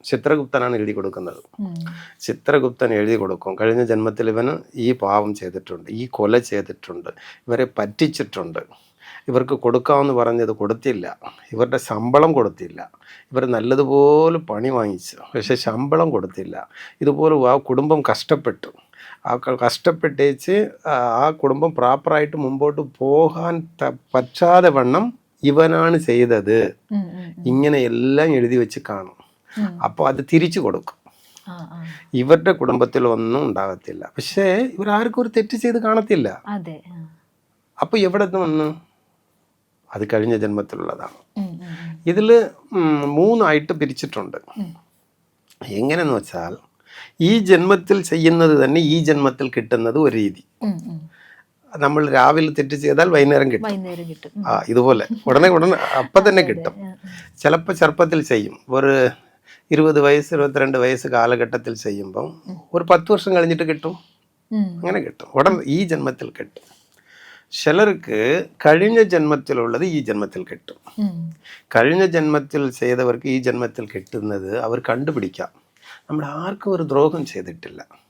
ചിത്രഗുപ്തനാണ് എഴുതി കൊടുക്കുന്നത്. ചിത്രഗുപ്തൻ എഴുതി കൊടുക്കും, കഴിഞ്ഞ ജന്മത്തിൽ ഇവന് ഈ പാവം ചെയ്തിട്ടുണ്ട്, ഈ കൊല ചെയ്തിട്ടുണ്ട്, ഇവരെ പറ്റിച്ചിട്ടുണ്ട്, ഇവർക്ക് കൊടുക്കാമെന്ന് പറഞ്ഞത് കൊടുത്തില്ല, ഇവരുടെ ശമ്പളം കൊടുത്തില്ല, ഇവർ നല്ലതുപോലെ പണി വാങ്ങിച്ചു പക്ഷേ ശമ്പളം കൊടുത്തില്ല, ഇതുപോലെ ആ കുടുംബം കഷ്ടപ്പെട്ടു, ആ കഷ്ടപ്പെട്ടേച്ച് ആ കുടുംബം പ്രോപ്പറായിട്ട് മുമ്പോട്ട് പോകാൻ പറ്റാതെ വണ്ണം ഇവനാണ് ചെയ്തത്, ഇങ്ങനെ എല്ലാം എഴുതി വെച്ച് കാണും. അപ്പോൾ അത് തിരിച്ചു കൊടുക്കും. ഇവരുടെ കുടുംബത്തിൽ ഒന്നും ഉണ്ടാകത്തില്ല, പക്ഷേ ഇവരാർക്കും ഒരു തെറ്റ് ചെയ്ത് കാണത്തില്ല. അപ്പോൾ എവിടെ വന്ന് അത് കഴിഞ്ഞ ജന്മത്തിലുള്ളതാണ്. ഇതിൽ 3 പിരിച്ചിട്ടുണ്ട്. എങ്ങനെയെന്ന് വെച്ചാൽ ഈ ജന്മത്തിൽ ചെയ്യുന്നത് തന്നെ ഈ ജന്മത്തിൽ കിട്ടുന്നത് ഒരു രീതി. നമ്മൾ രാവിലെ തെറ്റ് ചെയ്താൽ വൈകുന്നേരം കിട്ടും. ഇതുപോലെ ഉടനെ അപ്പം തന്നെ കിട്ടും. ചിലപ്പോൾ ചെറുപ്പത്തിൽ ചെയ്യും, ഒരു 20 വയസ്സ് 22 വയസ്സ് കാലഘട്ടത്തിൽ ചെയ്യുമ്പം ഒരു 10 വർഷം കഴിഞ്ഞിട്ട് കിട്ടും, അങ്ങനെ കിട്ടും, ഉടനെ ഈ ജന്മത്തിൽ കിട്ടും. ചിലർക്ക് കഴിഞ്ഞ ജന്മത്തിലുള്ളത് ഈ ജന്മത്തിൽ കിട്ടും. കഴിഞ്ഞ ജന്മത്തിൽ ചെയ്തവർക്ക് ഈ ജന്മത്തിൽ കിട്ടുന്നത് അവർ കണ്ടുപിടിക്കാം. നമ്മൾ ആർക്കും ഒരു ദ്രോഹം ചെയ്തിട്ടില്ല.